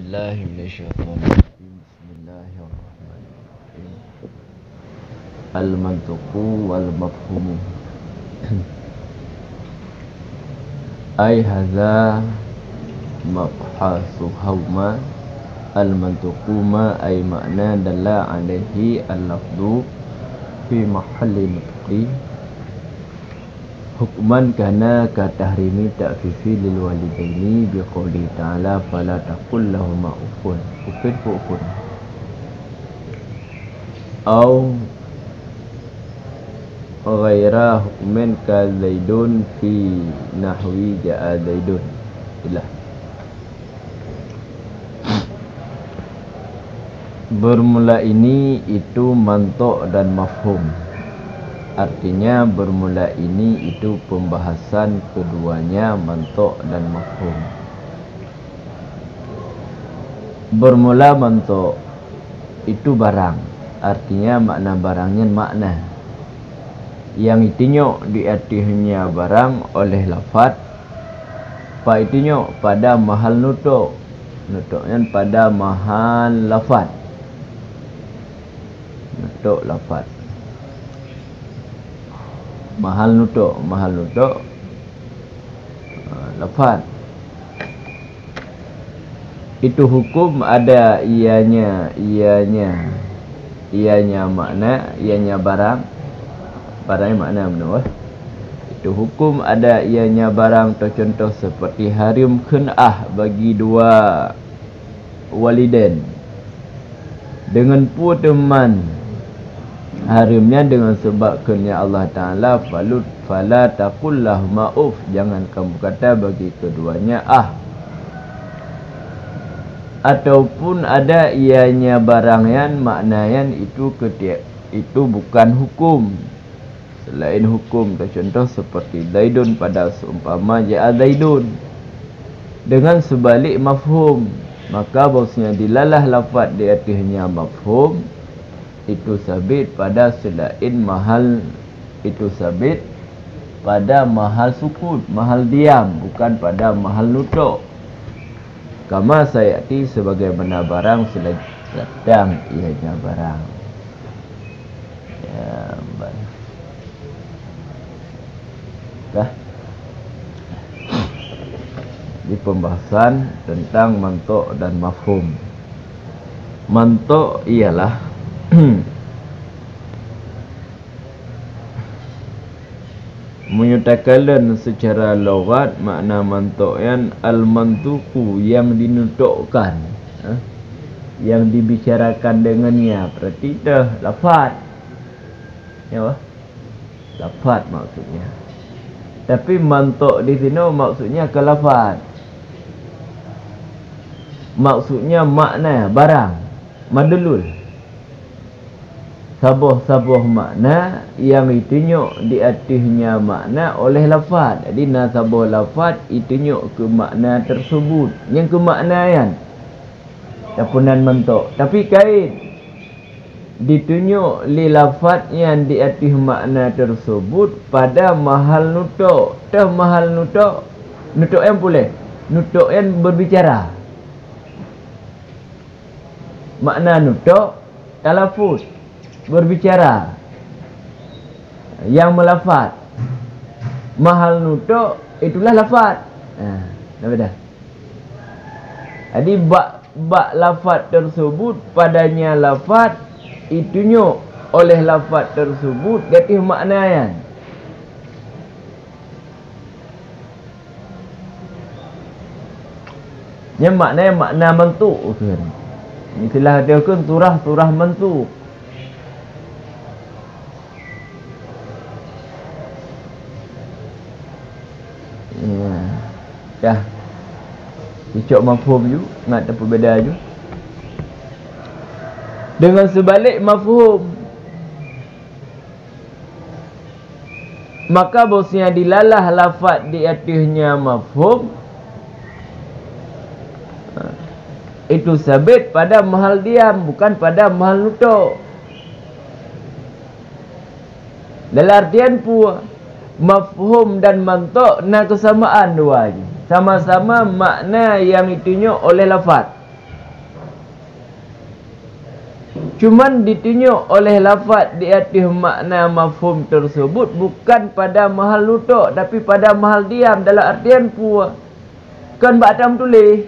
billahi minasyaitonir rajim. Bismillahirrahmanirrahim. Al-mantuqu wal mafhumu. Ay hadza mabhasu hawma. Al-mantuqu ma ay makna dalla alaihi al-lafdu fi mahalli nutqi hukman kana ka tahrimi ta'fifi lil walidaini bi qouli ta'ala fala taqul lahumā uffun uffun au ghaira hukmin ka zaidun fi nahwi ja'a zaidun ilah. Bermula ini itu mantuk dan mafhum. Artinya bermula ini itu pembahasan keduanya, mantuk dan mafhum. Bermula mantuk itu barang. Artinya makna barangnya makna yang itinya di atasnya barang oleh lafaz. Pa itinya pada mahal nutuk. Nutuknya pada mahal lafaz. Nutuk lafaz. Mahal nutuk lafaz. Itu hukum ada ianya makna, ianya barang. Barangnya makna benar. Itu hukum ada ianya barang. Contoh seperti harim khen'ah bagi dua walidain dengan pu teman. Harimnya dengan sebab kerana Allah Ta'ala fala taqul lahumā uff, jangan kamu kata bagi keduanya Ataupun ada ianya barang yang maknayan itu itu bukan hukum, selain hukum. Contoh seperti zaidun pada seumpama ja'a zaidun dengan sebalik mafhum, maka bahasanya dilalah lafaz di atasnya mafhum itu sabit pada selain mahal, itu sabit pada mahal sukut, mahal diam, bukan pada mahal nutuk. Kama sayati sebagaimana barang sedang ianya barang. Ya, baik. Dah. Di pembahasan tentang mantuk dan mafhum. Mantuk ialah menyatakan secara lughat makna mantuk yang al-mantuku yang dinutukkan, yang dibicarakan dengannya. Berarti dah lafaz. Ya, lafaz maksudnya. Tapi mantuk di sini maksudnya ke lafaz. Maksudnya makna barang, madlul. Sabuh-sabuh makna yang ditunjuk di atasnya makna oleh lafaz. Jadi nasabuh lafaz ditunjuk ke makna tersebut, yang kemaknaan tapunan mantuk. Tapi kait ditunjuk li lafaz yang di atas makna tersebut pada mahal nutuk. Dah mahal nutuk, nutuk yang boleh, nutuk yang berbicara. Makna nutuk talafuz, berbicara, yang melafaz. Mahal nutuk itulah lafaz. Dah dah. Jadi bak lafaz tersebut padanya lafaz ditunjuk oleh lafaz tersebut gatif maknaan. Yang maknanya makna mantuk kan. Istilah dia kan surah mantuk. Dah. Dicok mafhum je, nak ada perbezaan je. Dengan sebalik mafhum, maka bahasanya dilalah lafaz di atasnya mafhum itu sabit pada mahal diam, bukan pada mahal nutuk. Dalam artian pua mafhum dan mantuk na kesamaan dua je. Sama-sama makna yang ditunjuk oleh lafaz. Cuman ditunjuk oleh lafaz di atas makna mafhum tersebut bukan pada mahal nutuk tapi pada mahal diam, dalam artian puas. Kan batam tulis.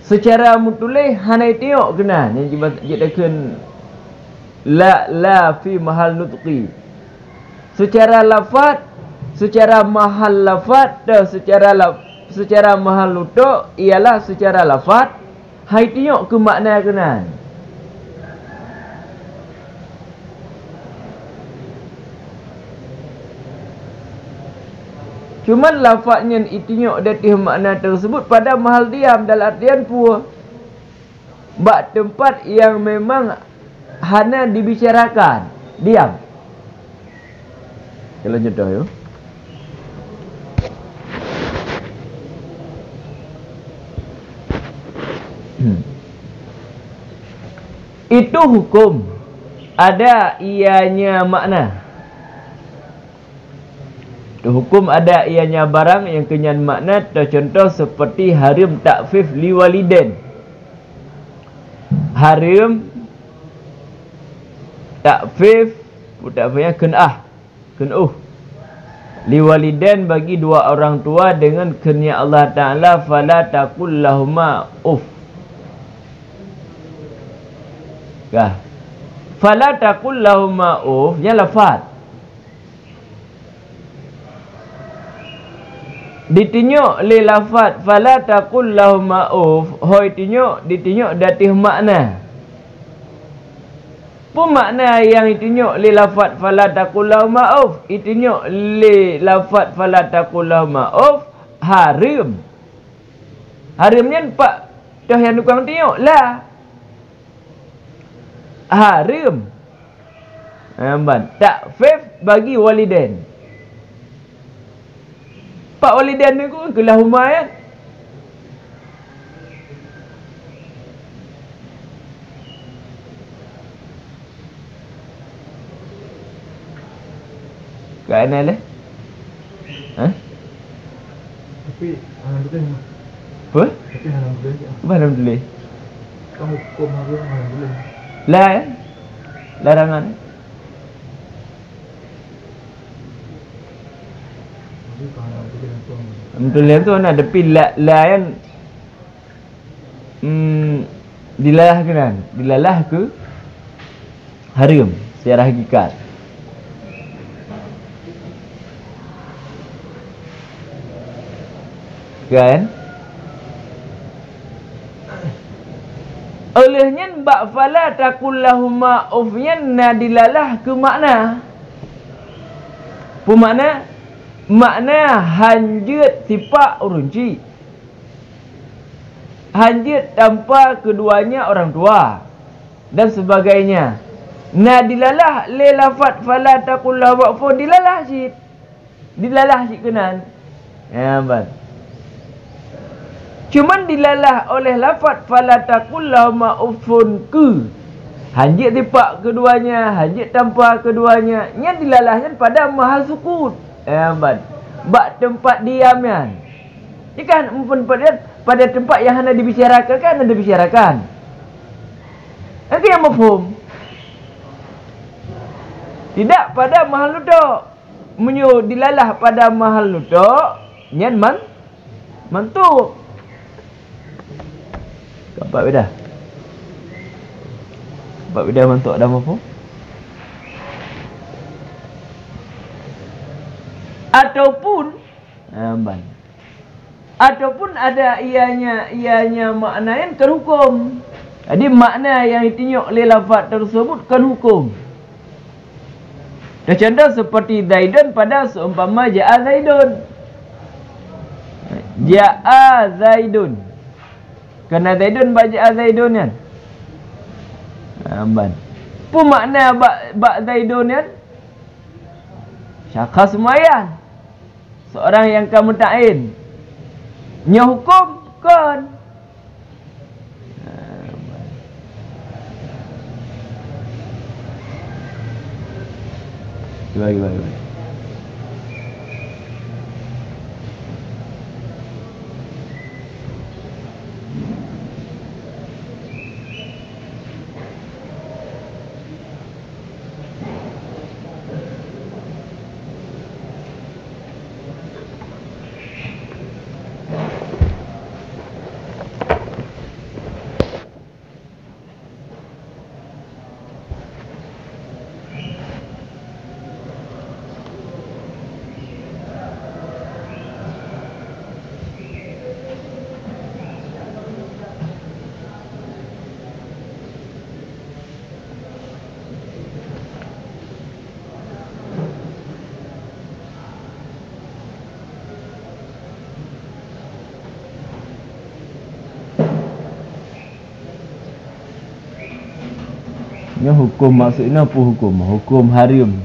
Secara mutulis hanai tengok kena yang jadikan la fi mahal nutqi. Secara lafaz, secara mahal lafaz dan secara mahal nutuk ialah secara lafaz. Hai tengok ke makna kenan. Cuman lafaznya itengok datih makna tersebut pada mahal diam, dalam artian puas. Bak tempat yang memang hana dibicarakan, diam. Kalau contoh yo. Itu hukum, ada ianya makna. Itu hukum ada ianya barang yang kenyang makna. Contoh seperti harim takfif liwaliden. Harim takfif, takfifnya ken'uh liwaliden bagi dua orang tua dengan kenya Allah Ta'ala, fala taqul lahuma uff. Fala taqul lahuma uff nya lafaz. Ditunjuk li lafaz fala taqul lahuma uff, hoi ditunjuk datih makna. Pun makna yang ditunjuk li lafaz fala taqul lahuma uff, ditunjuk li lafaz fala taqul lahuma uff harim. Harimnya pak dah yang tukang tengok lah. Harim takfif bagi waliden. Pak waliden ni pun kelahuma ya. Kat mana lah? Tapi alhamdulillah. Apa? Tapi alhamdulillah. Apa alhamdulillah? Kamu hukum aku alhamdulillah. Lah ya? Larangan. Alhamdulillah tu nak tapi la kan dilalah ke kan? Dilalah ke haram secara hakikat. Kan? Olehnya bak fala taqul lahuma ufnya nadilalah ke makna. Apa makna? Makna hanjut sifat urunci. Hanjut tanpa keduanya orang tua dan sebagainya. Nadilalah le lafaz fala taqul lahuma uf dilalah sit. Dilalah sit kenan. Ya bang. Cuman dilalah oleh lafaz fala taqul lahuma uffun ke. Hanjit tipak keduanya, hanjit tanpa keduanya. Nya dilalahnya pada mahal sukut. Bak tempat diamnya. Ikan pada tempat yang hendak dibicarakan kan hendak dibicarakan. Itu yang mafhum. Tidak pada mahal nutuk. Menyu dilalah pada mahal nutuk, nyan mantuk. Keempat beda. Keempat beda mantuk ada apa? Ataupun ada ianya makna yang terhukum. Jadi makna yang ditunjuk oleh lafaz tersebut kan hukum. Contoh seperti Zaidun pada seumpama ja'a Zaidun. Ja'a Zaidun. Kerana Zaidun baca Zaidun kan. Apa makna bak Zaidun kan? Syakhs semayan. Seorang yang kamu ta'in. Nya hukum kan. Baik. Nya hukum maksudnya apa hukum? Hukum haram.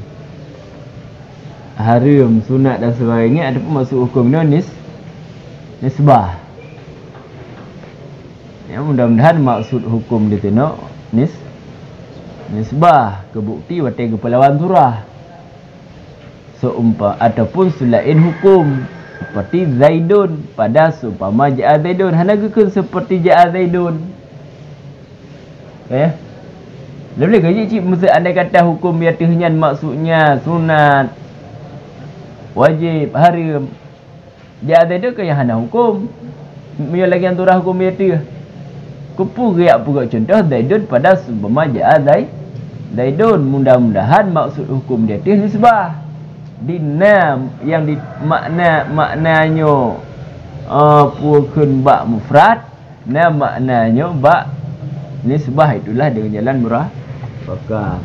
Haram, sunat dan sebagainya. Ada pun maksud hukum ni nisbah. Ya, mudah-mudahan maksud hukum di sini nisbah ke bukti watai ke pelawan surah. Seumpama ataupun selain hukum seperti Zaidun pada seumpama ja'a Zaidun hanagakun seperti ja'a Zaidun. Ya. Boleh ke cik mesti andai kata hukum biatihnya maksudnya sunat wajib haram. Ja'a Zaidun ke yang hana hukum. Dia lagi yang turah hukum biatih. Kupu riak pula contoh Zaidun pada seumpama ja'a Zaidun. Mudah-mudahan maksud hukum biatih nisbah. Dinam yang di maknanya pukun bak mufrad, nam maknanya bak nisbah, itulah dengan jalan murah bakar.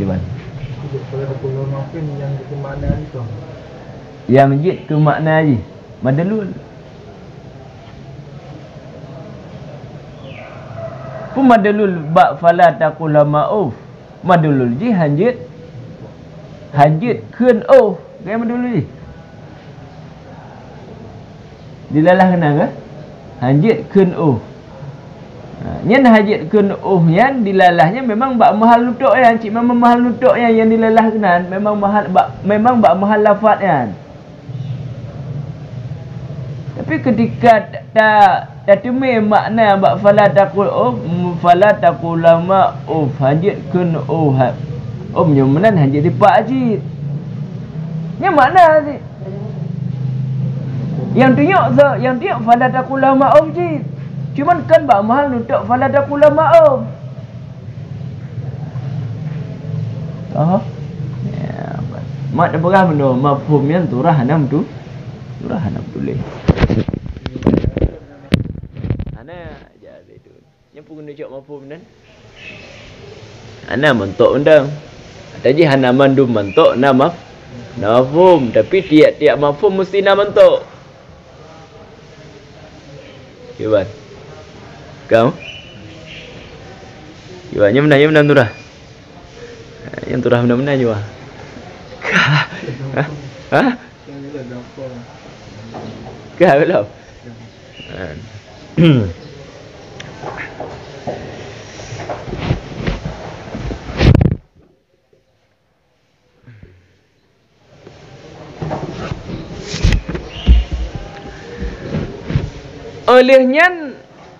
Gimana? Kalau ada pulau maafin yang ke makna ni tu. Yang jid ke makna je madalul. Pun madalul bak fala taqul ma'uf. Madulul ji hanjit keun gaya madulul ji dilalah kena ke hanjit keun nyen hanjit keun yan dilalahnya memang bak mahal nutuk yan cik, memang mahal nutuk yang dilalah kena memang bak mahal lafaz yan. Tapi ketika tak tumi makna bak fala taqul lama hanjit kun menyumenan hanjit dipak ajit. Ni makna ni. Yang tiok fala taqul lama jit. Cuman kan bak mahal nutuk fala taqul lama ya, mak dah berah benda mafhum yang turah hanam tu. Turah hanam tulis. Yang pun kena cak mafhum dan ana mentok undang tadi hana mandum mentok nama mafhum, tapi tiap-tiap mafhum mesti nama mentok. Kiwan kau kiwannya menang turah yang turah menang juga ha kah belum olehnya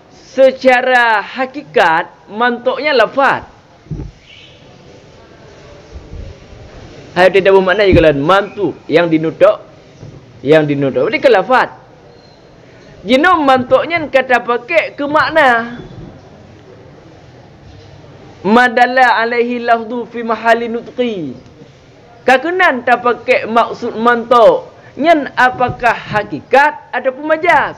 secara hakikat mantuknya lafaz. Hai tidak bermakna juga mantuk yang dinutuk berarti ke lafaz. Jino mantuknya kata pakai ke makna. Madalla alaihi lafzu fi mahali nutqi. Kakenan tak pakai maksud mantuk. Nyen apakah hakikat ataupun majaz?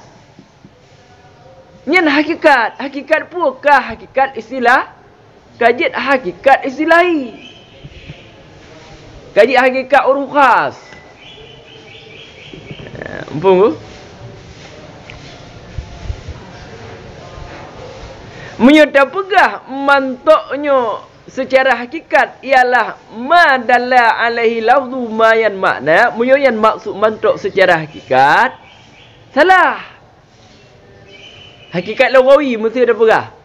Nyen hakikat puakah hakikat istilah? Kajit hakikat istilahi. Kajit hakikat uruf khas. Mumpung menyata pegah mantuknya secara hakikat ialah ma dalla alaihi lafzu ma yan makna, munyan maksud mantuk secara hakikat salah. Hakikat lughawi mesti ada pegah.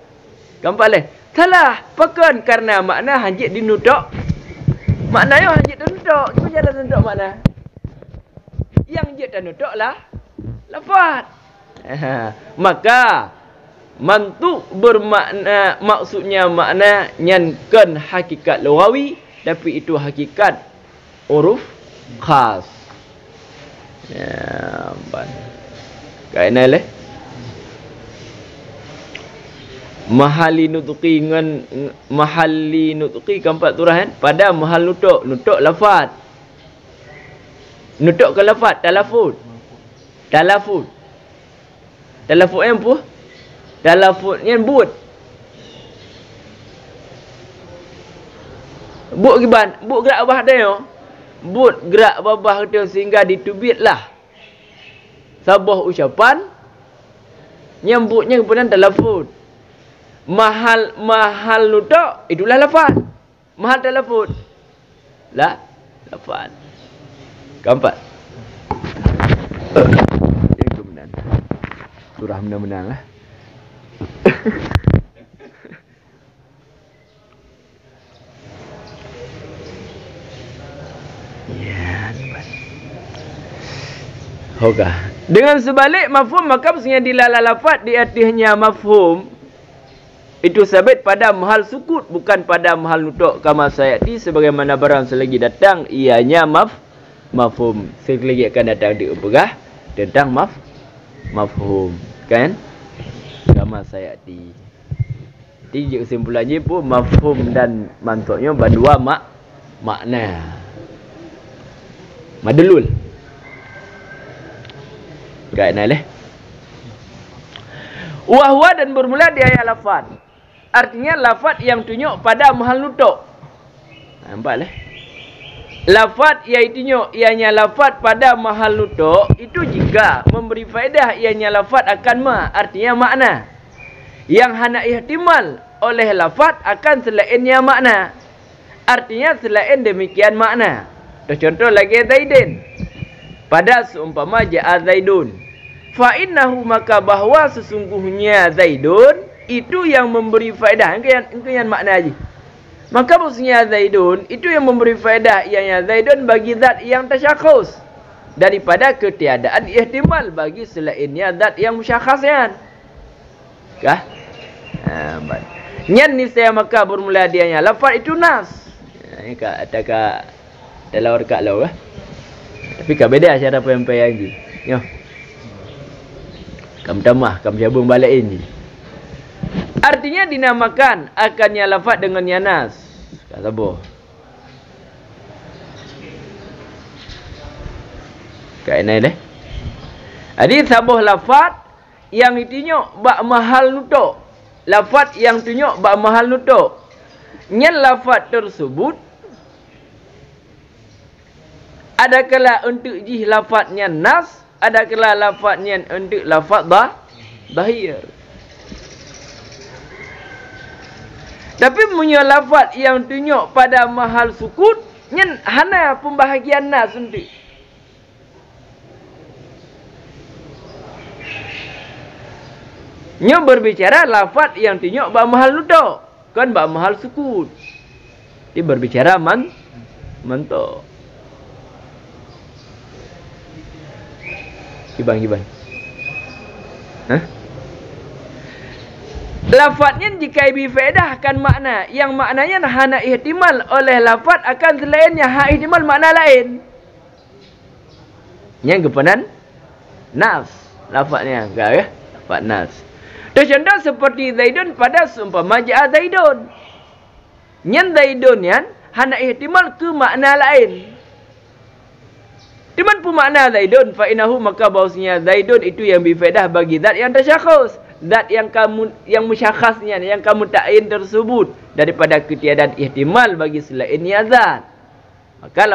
Gampang leh. Salah. Pakan karena makna hanjit dinutuk. Maknanya hanjit dinutuk. Cuma jalan dinutuk makna. Yang hanjit dinutuk lah lafaz. Maka mantuk bermakna maksudnya makna nyankan hakikat lughawi, tapi itu hakikat uruf khas. Ya, kainai leh. Mahali nutqi dengan mahali nutqi keempat turah kan? Pada mahal nutuk lafaz. Nutuk ke lafaz talafuz. Talafuz yang apa? Talafuz yang but. But giban, but gerak bawah dia. But gerak bawah dia sehingga ditubitlah sebuah ucapan yang butnya kemudian talafuz. mahal nutuk itulah lafaz. Mahal talafut. Lafaz. Keempat. Yang kebenaran. Surah menang-menang lah. Ya, Hoga. Dengan sebalik mafhum maka maksudnya dilalah lafaz di artinya mafhum itu sabit pada mahal sukut bukan pada mahal nutuk kama sayati sebagaimana barang selagi datang ianya mafhum selagi akan datang di ubah tentang mafhum kan kama sayati. Jadi kesimpulannya pun mafhum dan mantuknya berdua makna. Madlul. Enggak enak leh. Wahwa dan bermula di ayat lafaz. Artinya lafaz yang tunjuk pada mahal nutuk. Nampak leh. Lafaz ianya lafaz pada mahal nutuk itu jika memberi faedah ianya lafaz akan artinya makna. Yang hana ihtimal oleh lafaz akan selainnya makna. Artinya selain demikian makna. Contoh lagi Zaidin. Pada seumpama ja'a Zaidun. Fa innahu maka bahwa sesungguhnya Zaidun itu yang memberi faedah. Engkau yang makna aja. Maka maksudnya Zaidun itu yang memberi faedah ianya Zaidun bagi zat yang tasyakhus daripada ketiadaan ihtimal bagi selainnya zat yang musyakhasnya. Kah? Baik. Nyan nisaya maka bermula dianya lafaz itu nas. Ini kata dalam orkat law lah. Tapi kak beda cara penyampaian lagi. Yo. Kamu tamah, kamu sambung balik ini. Artinya dinamakan akannya lafaz dengan yanas. Kak sabar. Kak enai deh. Jadi sabuh lafaz yang ditunjuk bak mahal nutuk. Lafaz yang tunjuk bak mahal nutuk. Nyan lafaz tersebut adakala untuk jih lafaznya nas, adakala lafaznya untuk lafaz zahir. Tapi punya lafaz yang tunjuk pada mahal sukut, nyen hana pembahagian nas untuk. Nyo berbicara lafaz yang tunjuk bak mahal nutuk, kan bak mahal sukut. Dia berbicara mantuk. Gibang. Hah? Lafaznya jika bifaedahkan makna yang maknanya hana ihtimal oleh lafaz akan selainnya ihtimal makna lain. Yang kepenan nas lafaznya enggak ya? Lafaz nas. Contoh seperti Zaidun pada seumpama ja'a Zaidun. Nyen Zaidun yan hana ihtimal ke makna lain. Cuman pun makna Zaidun fa innahu maka bahwasanya Zaidun itu yang bifaedah bagi zat yang tasyakhus, zat yang musyakhasnya yang kamu ta'in tersebut daripada ketiadaan ihtimal bagi selainnya zat. Maka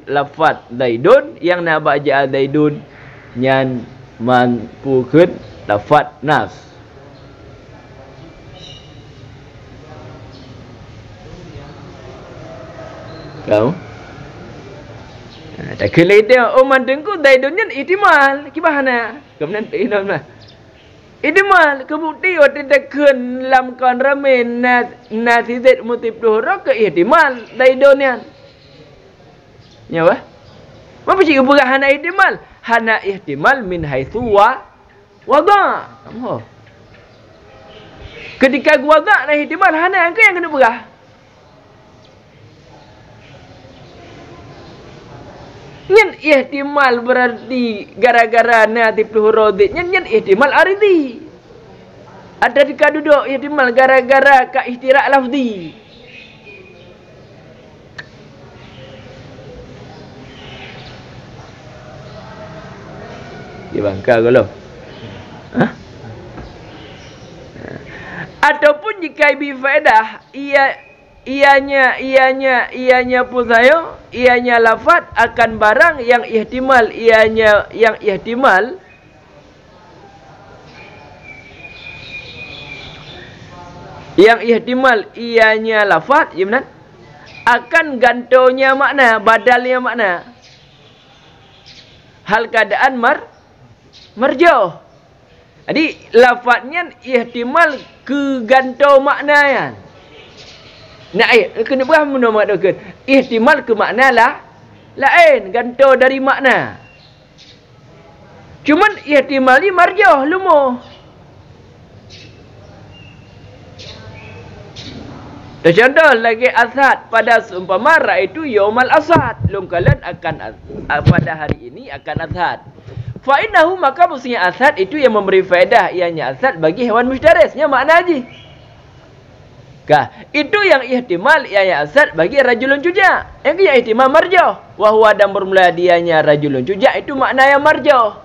lafaz Zaidun yang nak baca Zaidun nyan mampukeun lafaz nas. Kau tak kena itu oman dengku Zaidunnya ihtimal kibahana kemudian ihtimal ihtimal kebukti waktu dekeun lam kan ramen nasizat mutib duhra ke ihtimal Zaidunnya nyawa apa sih ubah hana ihtimal min haitsu wada kamu ketika gua wada nah ihtimal hana engkau yang kena berah. Nyen ihtimal berarti gara-gara natif luhurodit. Nyen ihtimal aridi. Ada di kaduduk ihtimal gara-gara ka ihtirak lafzi. Di bangka kalau. Hah? Ataupun jika bifaedah ianya pun saya ianya lafaz akan barang yang ihtimal Yang ihtimal ianya lafaz, ya benar? Akan gantonya makna, badalnya makna. Hal keadaan marjauh. Jadi lafaznya ihtimal ke ganto makna ya. Nah, kena faham nama doktor. Ihtimal ke makna lain, ganto dari makna. Cuman ihtimal ni marjauh lumuh. Contoh lagi asad pada seumpama itu yaumal asad, lungkalan akan pada hari ini akan asad. Fa innahu maka maksudnya asad itu yang memberi faedah, ianya asad bagi hewan mustarisnya makna haji. Itu yang ihtimal ianya asad bagi rajulun cuja. Yang ihtimal marjauh, wa huwa dan bermula dianya rajulun cuja itu makna yang marjauh.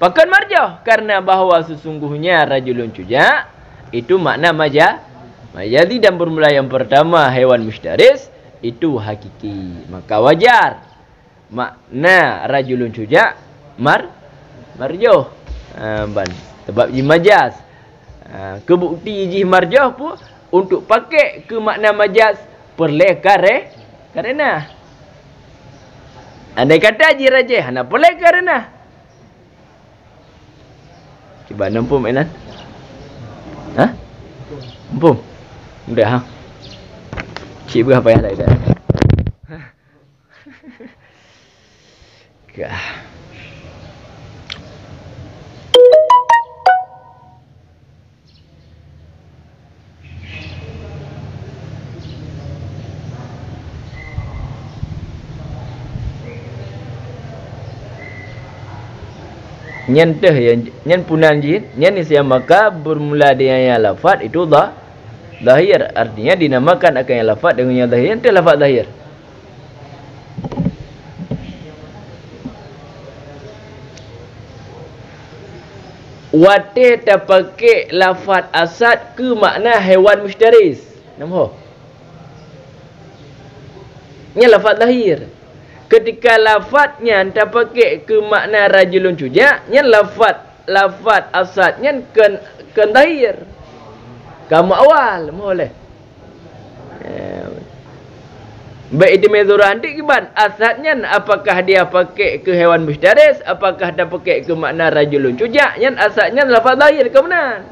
Pakan marjauh karena bahawa sesungguhnya rajulun cuja itu makna majazi dan bermula yang pertama hewan mustaris itu hakiki. Maka wajar makna rajulun cuja marjauh. Sebab ji majaz. Kebukti ji marjauh pun untuk pakai ke makna majaz perle karena. Andai kata ji rajih hana perle karena. Cuba nampu mainan. Empum. Mudah Cik berapa yang lain dah. Nyen teh yang nyen punan jin, nyen isya maka bermula dengan yang lafaz itu zahir, artinya dinamakan akan yang lafaz dengan yang zahir, itu lafaz zahir. Wate terpakai lafaz asad ke makna hewan mustaris. Nampak? Ini lafaz zahir. Ketika lafaznya terpakai ke makna rajulun cuja, nya lafaz asadnya kan zahir. Kamu awal boleh. Baik itu mezurah nanti kiban asadnya apakah dia pakai ke hewan mustaris, apakah dia pakai ke makna rajulun cuja, nya asadnya lafaz zahir ke mana?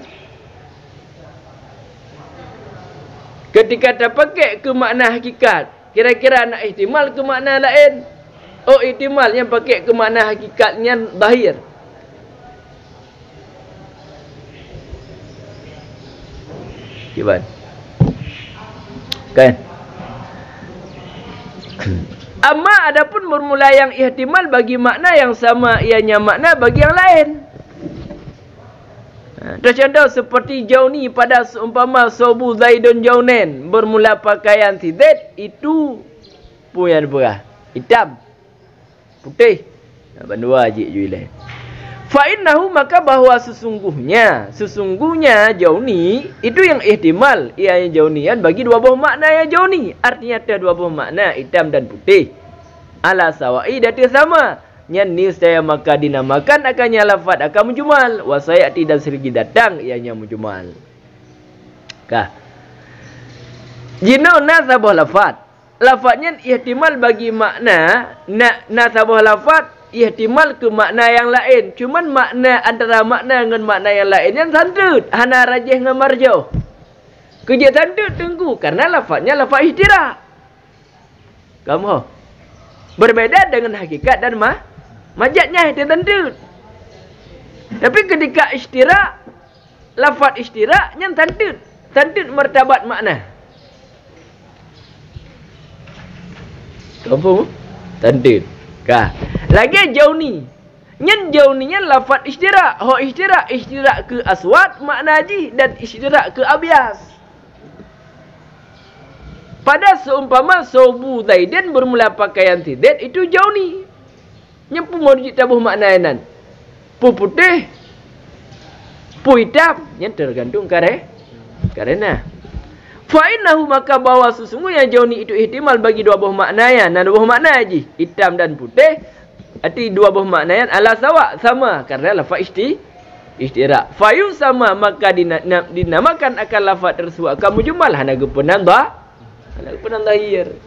Ketika terpakai ke makna hakikat, kira-kira nak ihtimal ke makna lain. Oh, ihtimal yang pakai ke makna hakikatnya zahir. Kiban. Kan? Amma adapun bermula yang ihtimal bagi makna yang sama, ianya makna bagi yang lain. Contoh seperti jauni pada seumpama sobu zaidun jaunen, bermula pakaian si Zaid itu punya berah hitam putih bandua ajik juile. Fa innahu maka bahwa sesungguhnya jauni itu yang ihtimal ianya jaunian bagi dua buah makna yang jauni, artinya ada dua buah makna hitam dan putih ala sawai dati sama. Nyan niscaya maka dinamakan akannya lafaz akan mujmal, wasayati dan sergi datang ianya mujmal. Jino nasabah lafaz. Lafaznya ihtimal bagi makna nasabah lafaz ihtimal ke makna yang lain. Cuman makna antara makna dengan makna yang lain yang santut, hana rajih dengan marjauh. Kerja santut tunggu karena lafaznya lafaz ihtirak. Kamu berbeda dengan hakikat dan majaznya itu tentu. Tapi ketika istirak, lafaz istirak yang tantut martabat makna. Kamu tantut. Lagi jauni. Nyen jauninya lafaz istirak. Ho istirak ke aswad makna haji dan istirak ke abyas. Pada seumpama sobu zaidin bermula pakaian Zaid itu jauni. Nyempu mau ditabuh maknainan. Pu putih, pu hitam, yang tergantung karena. Fa'innahu maka bahwa sesungguhnya jauni itu ihtimal bagi dua buah maknanya. Nah, dua buah makna haji, hitam dan putih. Arti dua buah maknanya ala sawa, sama karena lafaz Ihtirak. Fayu sama maka dinamakan akan lafaz tersebut akan mujmal hana gepenan dah. Hana gepenan zahir.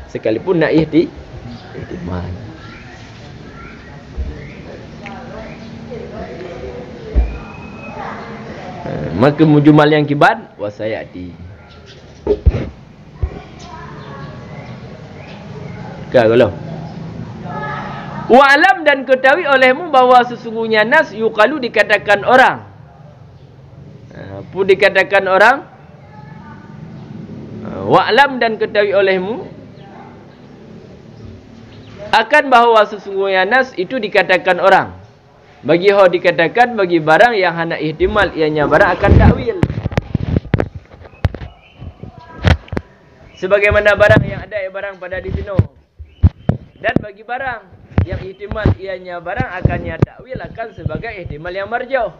Sekalipun nak ihtimal. Maka mujmal yang kibat wasayati. Kalau wa'lam dan ketahui olehmu bahawa sesungguhnya nas yuqalu dikatakan orang. Apa dikatakan orang? Wa'lam dan ketahui olehmu akan bahawa sesungguhnya nas itu dikatakan orang. Bagi ho dikatakan bagi barang yang hana ihtimal ianya barang akan takwil. Sebagaimana barang yang ada barang pada di sini. Dan bagi barang yang ihtimal ianya barang akannya takwil akan sebagai ihtimal yang marjuh.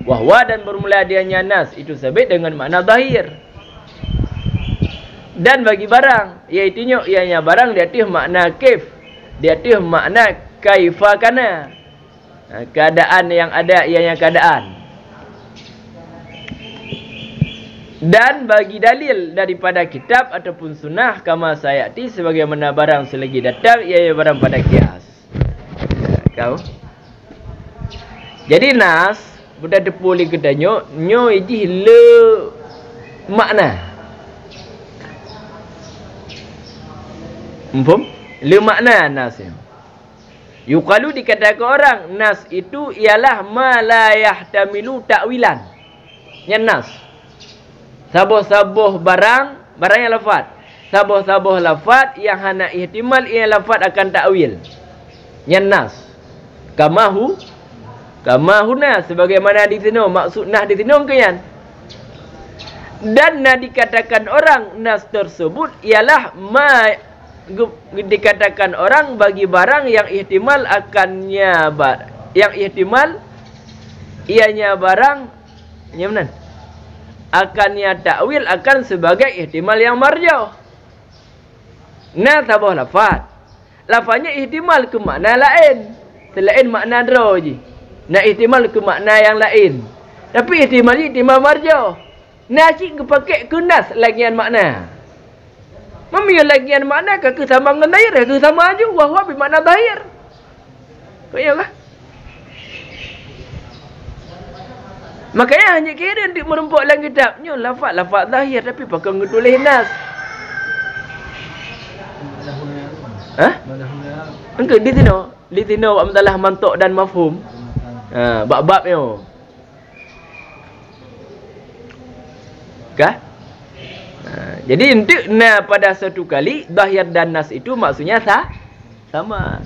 Wahwa dan bermula dianya nas itu sabit dengan makna zahir. Dan bagi barang iaitu ianya barang dia tih makna kaif, dia tih makna kaifa kana. Keadaan yang ada ianya keadaan. Dan bagi dalil daripada kitab ataupun sunnah kama sayati sebagaimana barang selagi datang ianya barang pada kias. Kau. Jadi nas budak tepuli kita nyo iji le makna. Faham? Le makna nas ya. Yuqalu dikatakan orang nas itu ialah ma la yahtamilu ta'wilan. Yang nas. Sabuh-sabuh barang yang lafaz. Sabuh-sabuh lafaz yang hana ihtimal ia lafaz akan ta'wil. Yang nas. Kamahuna sebagaimana di sini maksud nah di sini kan. Dan dikatakan orang nas tersebut ialah ma dikatakan orang bagi barang yang ihtimal akannya yang ihtimal ianya barang mana akannya takwil akan sebagai ihtimal yang marjuh. Nah tabah lafaz lafaznya ihtimal ke makna lain selain makna draw je. Nak ihtimal ke makna yang lain tapi ihtimal marjuh. Nah cik kepakai ke nas lagian makna. Memang lagian makna ke sama dengan zahir ke sama aja wahwa bermakna zahir. Baiklah. Makanya hanya kira untuk merempuk dalam kitabnya lafaz zahir tapi pakai ngetulis nas. Engkau di sini amdalah mantuk dan mafhum. Bab-babnya. Kah? Jadi untuk pada satu kali zahir dan nas itu maksudnya sama.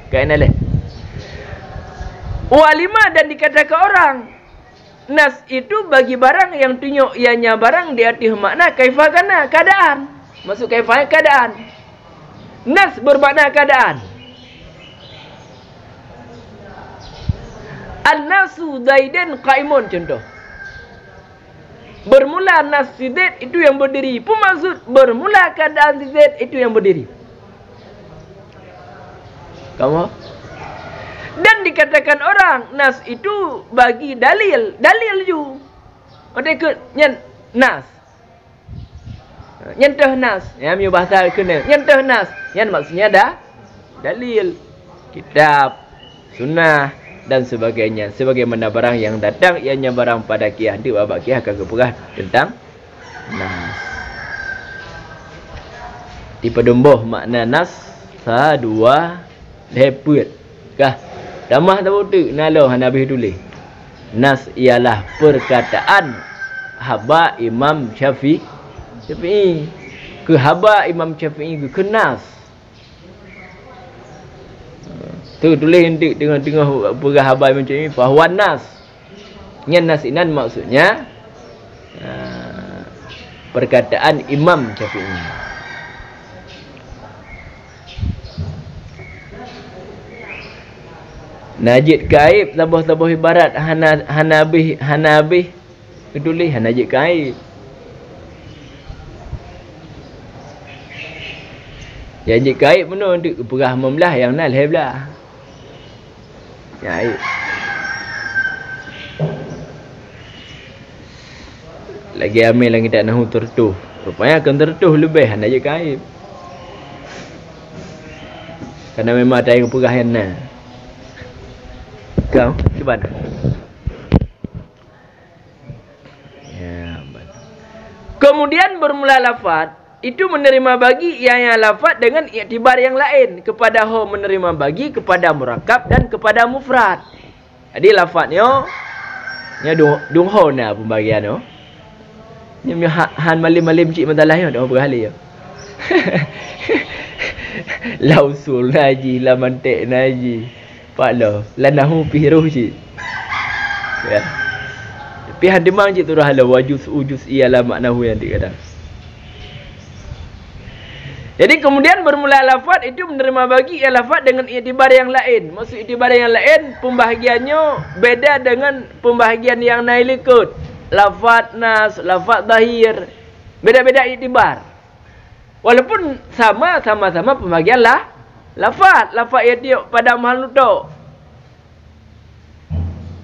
Kainlah leh. Walima dan dikatakan orang nas itu bagi barang yang tunjuk ianya barang dia arti makna kaifa kana keadaan. Maksud kaifa keadaan. Nas bermakna keadaan. An-nasu zaidan qaimun contoh. Bermula nas si Zaid itu yang berdiri. Pun maksud bermula keadaan si Zaid itu yang berdiri. Kamu? Dan dikatakan orang nas itu bagi dalil. Dalil ju. Mereka nas. Nyentuh nas. Yang bahasa kena. Nyentuh nas. Yang maksudnya dah dalil. Kitab. Sunnah. Dan sebagainya. Sebagaimana barang yang datang ianya barang pada kiah. Di babak kiah akan keperah tentang nas. Di pedumbuh makna nas. Dua leput. Kah? Tamah tahu tu. Nalo Hanabi tulis. Nas ialah perkataan haba Imam Syafi'i. Ke haba Imam Syafi'i ke nas. Tu tulis hentik tengah-tengah perhabai macam ni bahawa nas. Yang nas inan maksudnya perkataan Imam Syafi'i. Najid gaib tabah-tabah ibarat Hanabih tulis najid gaib. Najid gaib mana untuk perah membelah yang nal heblah. Ya, lagi ambil lagi tak nahu tertuh. Rupanya akan tertuh lebih hendak je kaib. Karena memang ada yang pegah yang nak. Kau cuba nak. Ya, betul. Kemudian bermula lafaz itu menerima bagi yang lafaz dengan iktibar yang lain kepada ho menerima bagi kepada murakkab dan kepada mufrad. Jadi lafaznya nya dung ho na pembagian no. Nya han malim-malim cik madalah yo dah berkali yo. Lausul naji la mantik naji. Pak lo lanahu piruh cik. Ya. Tapi han demang cik tu dah la wajus ujus ialah maknahu yang dikatakan. Jadi kemudian bermula lafaz itu menerima bagi ia lafaz dengan iktibar yang lain. Maksud iktibar yang lain pembahagiannya beda dengan pembahagian yang naik ikut. Lafaz nas, lafaz zahir. Beda-beda iktibar. Walaupun sama-sama pembahagian lah lafaz yang pada mahal nutuk.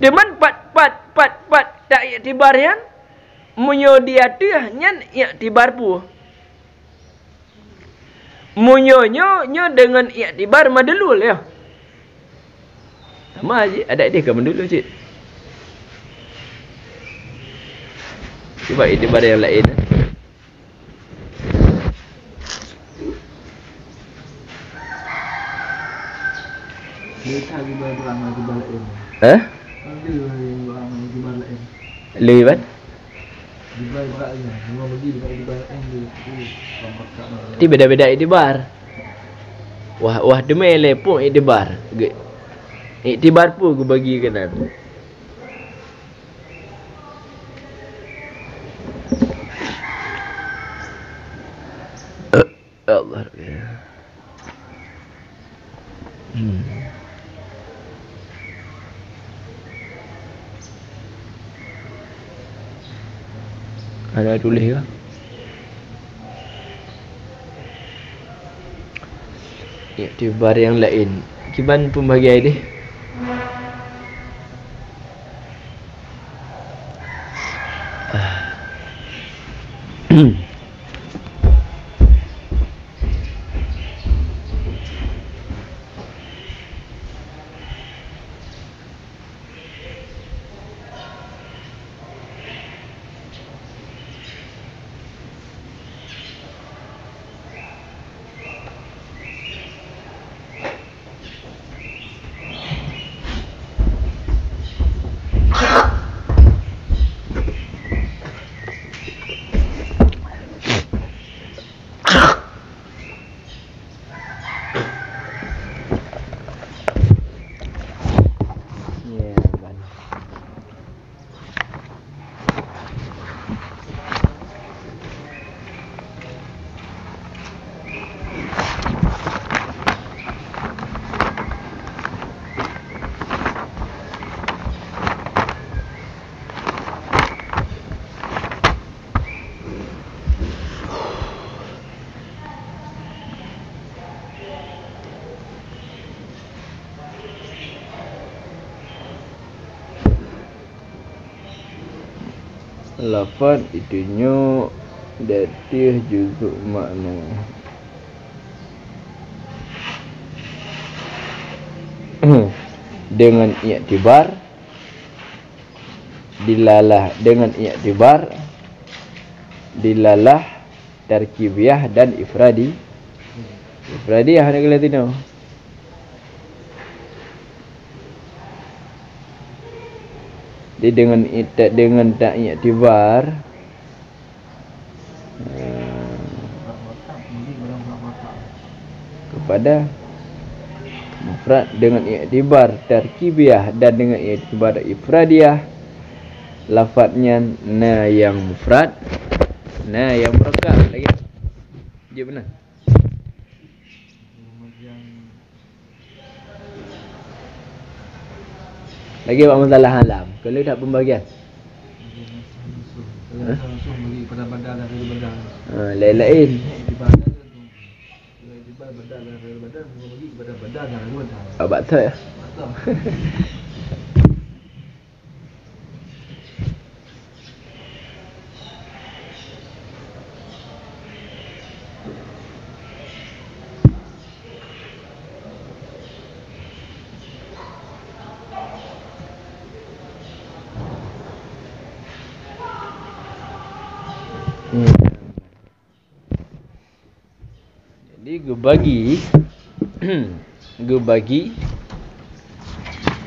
Deman pat tak iktibar yang munyo dia tu nyan iktibar pu. Munyonyo dengan iktibar madlul ya. Sama aja ada dia ke madlul cik. Cuba iktibar yang lain. Dia tak iktibar lama iktibar lain. Hah? Dia lama iktibar lain. Lebih ban? Iktibar beratnya. Semua bagi dengan iktibar lain dia. Ti beda-beda iktibar. Wah demai lepuk iktibar. Iktibar pun aku bagi kanan. Allah. Ada tulis ke? Iktibar yang lain. Kiban pembagian dia. Lafaz itunya datih juzuk makna. Dengan iktibar dilalah dengan iktibar dilalah tarkibiyah dan ifradiyah ada kelatino. Jadi dengan tak iktibar kepada mufrad dengan iktibar tarkibiyah dan dengan iktibar ifradiyah lafaznya na yang mufrad na yang murakkab lagi. Dia benar. Lagi buat masalah alam. Kalau tak pembagian. Langsung bagi pada badan dan pada badan. Lain-lain. Tiba badan dan pada badan semua bagi pada badan dan pada badan. Abang tak ya? Betul. bagi bagi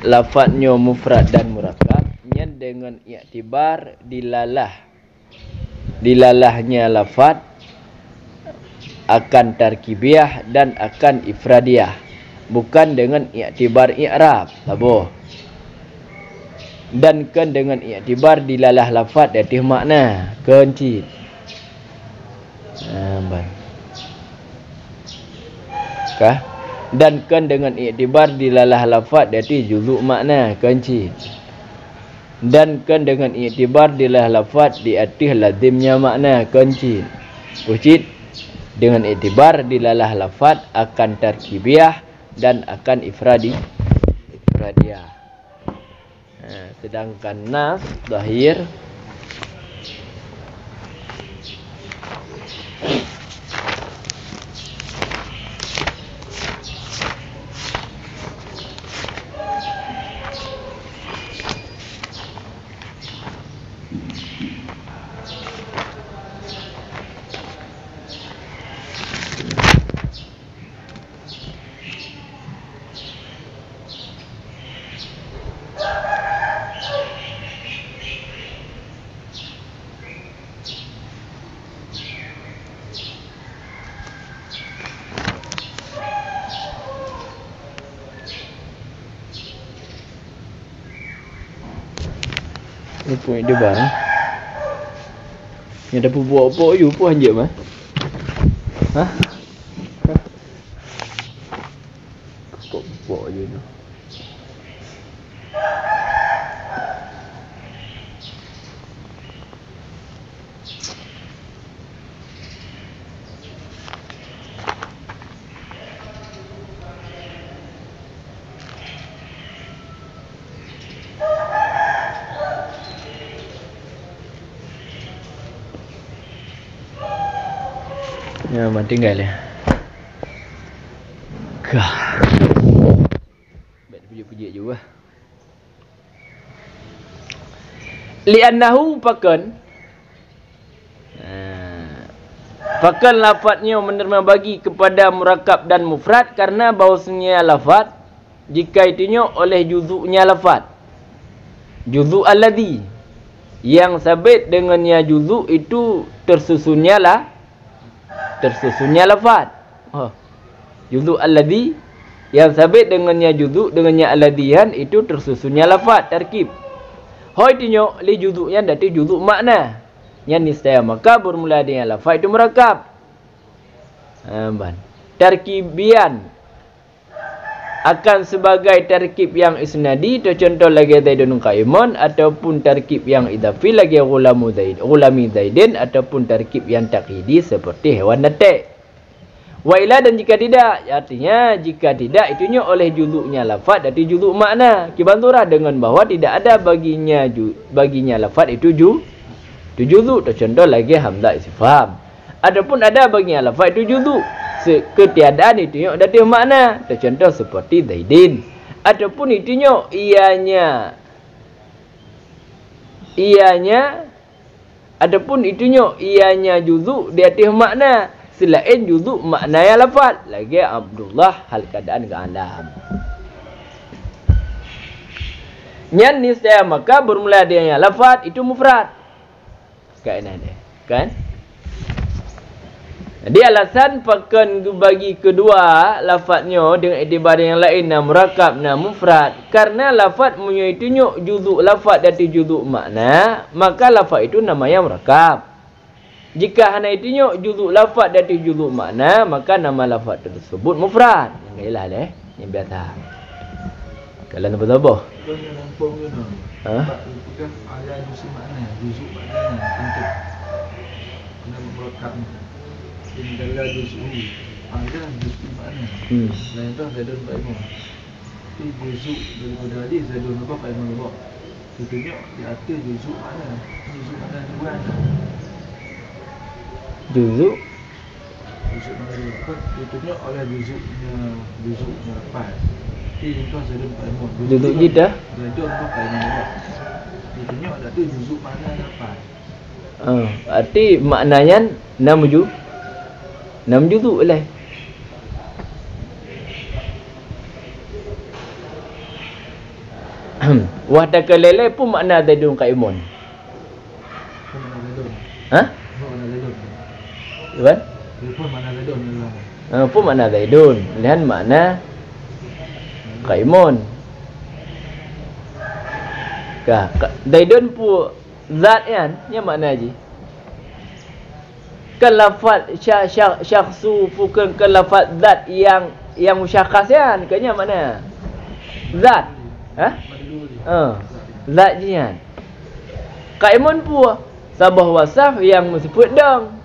lafadznya mufrad dan murakkab nya dengan iktibar dilalahnya lafaz akan tarkibiyah dan akan ifradiyah, bukan dengan iktibar i'rab. Tabuh. Dan kan dengan iktibar dilalah lafaz datih makna kencit. Kah? Dan kan dengan iktibar dilalah lafaz datih juzuk makna kencit. Dan kan dengan iktibar dilalah lafaz di atih lazimnya makna kencit. Pucit dengan iktibar dilalah lafaz akan tarkibiyah dan akan ifradiyah. Sedangkan nas zahir ni pun dia bang. Ni ada buat apa you pun anjir mah. Ha? Buat je tu. Ya, tinggal ya. Kah. Baik pujuk-pujuk juga. Li'annahu pakan. Pakan lafadznya menerima bagi kepada murakkab dan mufrad karena bahawasanya lafaz jika itunya oleh juzuknya lafaz. Juzuk alladhi yang sabit dengannya juzuk itu tersusunnya lafaz. Juzuk alladhi yang sabit dengannya juzuk dengannya alladhian itu tersusunnya lafaz tarkib. Hoi tinyo li juzuknya dati juzuk makna. Yang niscaya maka bermula dengan lafaz itu murakkab. Tarkibian akan sebagai tarkib yang isnadi, contoh lagi Zaidun qaimun, ataupun tarkib yang idhafi lagi gulami Zaidin, ataupun tarkib yang taqidi seperti hewan natik. Wa ila dan jika tidak, artinya jika tidak itunya oleh juzuknya lafaz dati juzuk makna. Kibanturah dengan bahawa tidak ada baginya lafaz itu juzuk, contoh lagi hamzah istifham. Adapun ada baginya lafaz itu juzuk, ketiadaan itu yang dati makna, contoh seperti Zaidin. Adapun itunya ianya juzuk dati makna selain juzuk makna yang lafaz lagi Abdullah hal keadaan ke alam. Nyan niscaya maka bermula dengan lafaz itu mufrad. Kaedah dia, kan? Jadi alasan pakan bagi kedua lafaznya dengan iktibar yang lain na murakkab na mufrad karena lafaz punya itunya juzuk lafaz dati juzuk makna, maka lafaz itu namanya murakkab. Jika hanya itunya juzuk lafaz dati juzuk makna, maka nama lafaz tersebut mufrad. Yang ialah deh, yang biasa. Kalau nampak apa? Ha? Bukan ada juzuk makna untuk nama murakkab. Indalla juz'i ada juz'i makna. Lain tu Zaidun qaimun. Tapi juzuk daripada hadis Zaidun qaimun apa? Tentunya di atas juzuk makna. Juzuk makna tu bukan. Juzuk makna tentunya oleh juzuknya lepas. Tapi tu Zaidun qaimun. juzuk jidah. Zaidun qaimun apa? Tentunya ada tu juzuk makna lepas. Arti maknanya 6 juzuk lah. Wahda kelele pun makna Zaidun qaimun. Mana Zaidun? Ha? Mana Zaidun? Tuan? Pun mana Zaidun? Pun makna Zaidun. Lihat makna qaimun. Zaidun pun zat kan? Yang makna je. Kan lafaz syakhsu bukan ke lafaz zat yang musyakhas kan? Kanya makna zat. Ha? Zat je kan? Qaimun pun sabah wasaf yang disebut dong.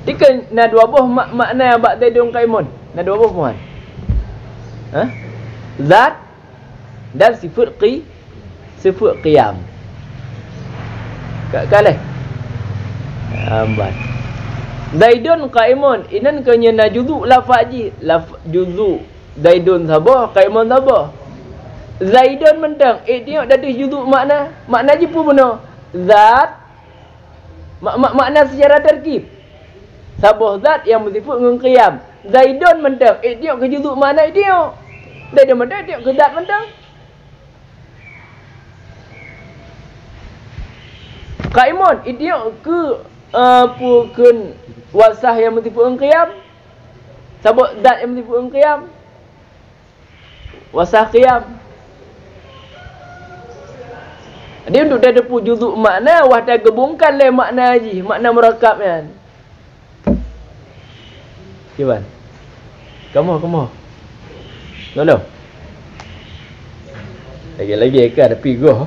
Tikan na dua buah makna bak Zaidun qaimun. Na dua buah puan. Ha? Zat dan sifat qiyam. Kalih. Ambat. Zaidun qaimun. Inan kanya na juzu lafaz ji. Juzu Zaidun sabah, qaimun sabah. Zaidun mentang. Tengok tadi juzu makna. Makna je pun benar. Zat. Makna secara terkib. Sabah zat yang bersifat dengan qiyam. Zaidun mentang. Tengok ke juzu makna tengok. Zaidun mentang. Tengok ke zat mentang. Qaimun, tengok ke bukan wasah yang bersifat dengan qiyam. Sabah zat yang bersifat dengan qiyam. Wasah qiyam. Dia untuk dah depu juzuk makna, wahda gabungkan le makna haji, makna murakab kan. Kiban. Kamu. Tolong. Lagi ke ada pigo.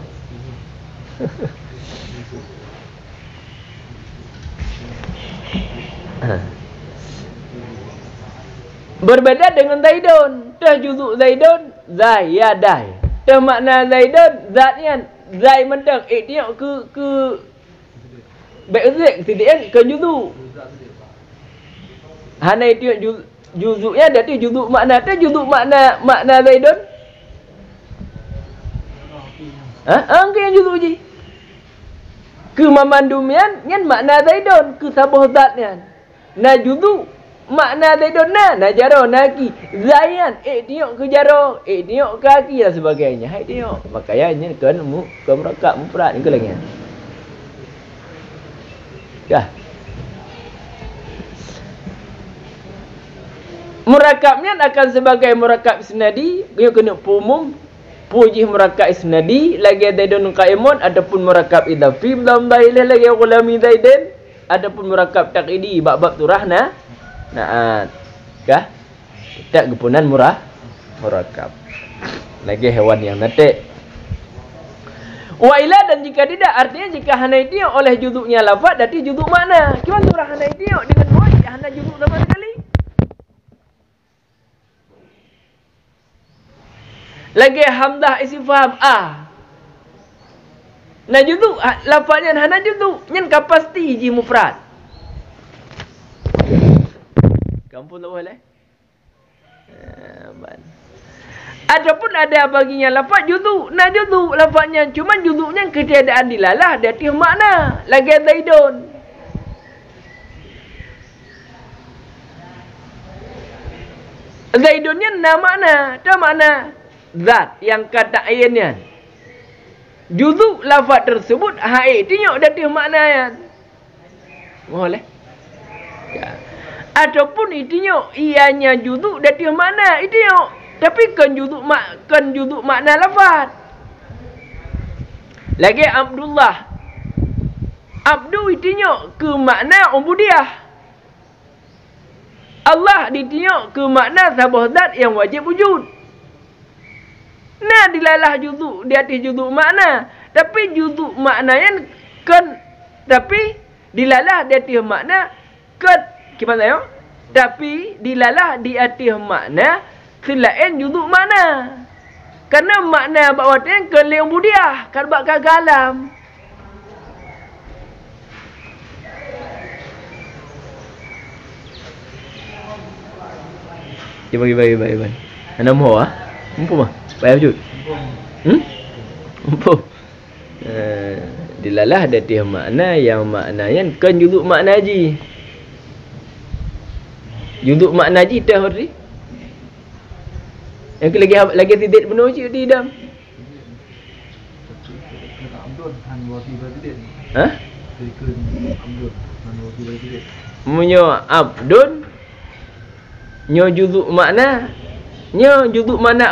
Berbeda dengan Zaidun. Dah juzuk Zaidun, Zaidai. Dah makna Zaidun, zatnya Zai mentang. Tengok ke baik sidik ke juzuk. Hanai tengok juzuknya dah tu juzuk makna. Tu juzuk makna Zaidun. Angka yang juzuk je. Ke mamandumian ngan makna Zaidun, ke sabah zatnya. Na juzuk makna Zaidun na jaro naki Zayan tengok ke jaro tengok kaki dan sebagainya. Hai tengok makanya kan ke murakab mufrad ni ke lagi kah murakabnya akan sebagai murakab isnadi. Dia kena umum puji murakab isnadi lagi Zaidun qaimun. Adapun murakab idhafi dalam dailih lagi ulami Zaidin. Adapun murakab taqidi bab-bab turahna naat kah tak kepunan murakab lagi hewan yang natik wa ila. Dan jika tidak, artinya jika hanai tengok oleh juzuknya lafaz berarti juzuk makna. Gimana surah hanai tengok dengan muat hana juzuk sama sekali. Lagi hamzah istifham na juzuk lafaznya hana juzuk nyen kapasti ji mufrad. Kampung tak boleh. Adapun ada baginya lafaz juzuk, na juzuk lafaznya, cuma juzuknya ketiadaan dilalah dia tiada makna. Lagi Zaidun. Zaidunnya na makna, tak makna zat yang kata ayatnya. Juzuk lafaz tersebut tengok dia tiada makna ya. Boleh. Ya. Ataupun tengok ianya juzuk dah tiada makna tengok. Tapi kan juzuk makna lafaz. Lagi Abdullah. Abdu tengok ke makna ubudiyah. Allah ditengok ke makna sabah zat yang wajib wujud. Nah dilalah juzuk di atas juzuk makna. Tapi juzuk maknanya kan, tapi dilalah di atas makna kan. Gimana ya? Tapi dilalah di atas makna selain juzuk makna. Karena makna bawahnya ke leung budiah, kan bak kagalam. Bagi. Ana moh Mumpung payah wujud. Mumpung. Dilalah di atas makna yang maknanya kan juzuk makna haji. Juzuk makna haji dah hari. Yang lagi titik penuh je di dam. Ha? Munyo Abdun nyo juzuk makna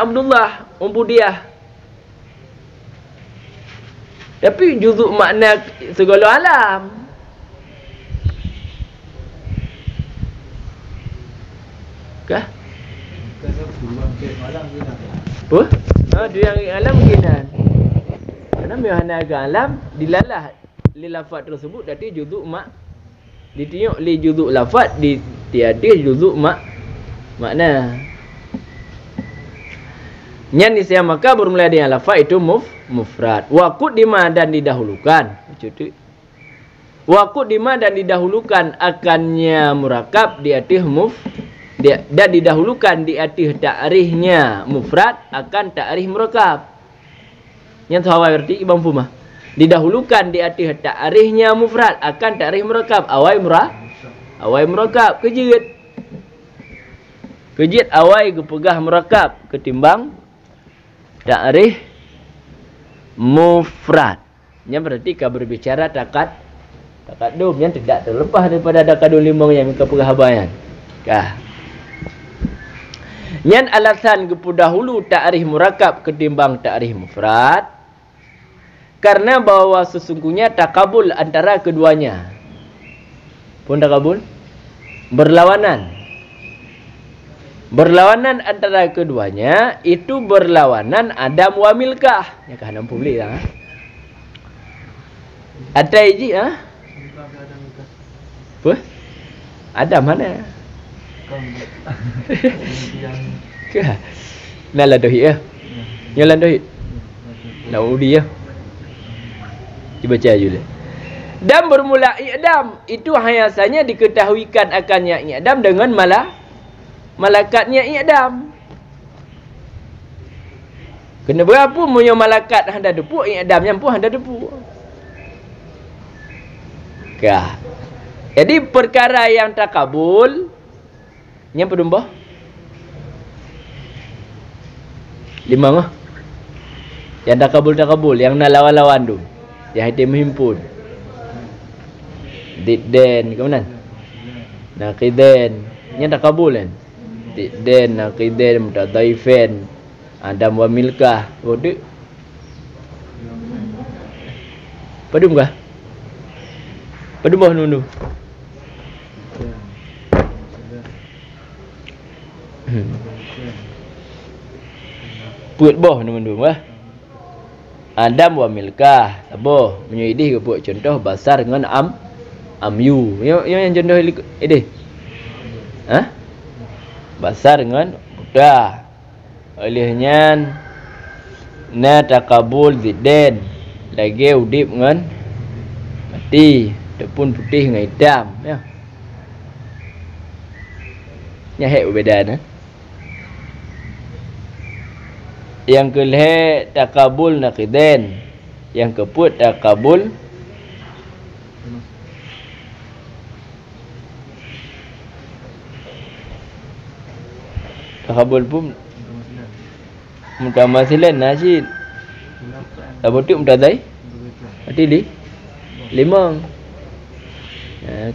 Abdullah Ubudiyah. Tapi juzuk makna segala alam. Kah? Apa? Dia yang alam mungkinan. Karena mihana alam dilalah li lafaz tersebut dati juzuk mak ditiuk li juzuk lafaz di tiada juzuk makna. Nyan disya maka bermula dengan lafaz itu mufrad. Waqud dima dan didahulukan. Cuti. Waqud dima dan didahulukan akannya murakab di atas dan didahulukan di atas ta'rihnya mufrad akan ta'rih murakab. Yang tahu berarti Ibang Fumah. Didahulukan di atas ta'rihnya mufrad akan ta'rih murakab. Awai murakab kejit awai kepegah murakab ketimbang ta'rih mufrad. Yang berarti kau berbicara takadum yang tidak terlepas daripada takadum limang yang kepegah habayan. Kah. Nyan alasan kepu dahulu ta'rif murakab ketimbang ta'rif mufrad karena bahawa sesungguhnya takabul antara keduanya pun takabul berlawanan antara keduanya itu berlawanan adam wa milkah ya kan publik lah ada iji apa adam mana Nala dohid ya. Nyalan dohid. Nak udi ya. Dibaca je lah. Dan bermula i'dam itu biasanya diketahuikan akannya i'dam dengan malakatnya i'dam. Kena berapa punya malakat handa depu i'dam yang pun handa depu. Kah. Jadi perkara yang takabul yang pedumbah 5 lah. Yang takabul yang nak lawan-lawan tu. Yang hati menghimpun. Didden ke mana? Naqiden. Yang takabul kan? Didden, naqiden, mutadaifen, adam wa milkah. Oh tu. Pedum kah? Pedumbah nunu. Puat boh nama-nama lah. Adam wa milkah. Apa? Menyuidih ke buat contoh basar dengan amyu. Yang contoh ini. Ha? Basar dengan budak. Olehnya na takabul zidden. Lagi udip dengan mati. Ataupun putih dengan hitam. Ya. Nyahek perbezaan. Yang kelih takabul naqiden, yang keput takabul pun mutamasilan nasid. Apa tu mutadai? Arti limang.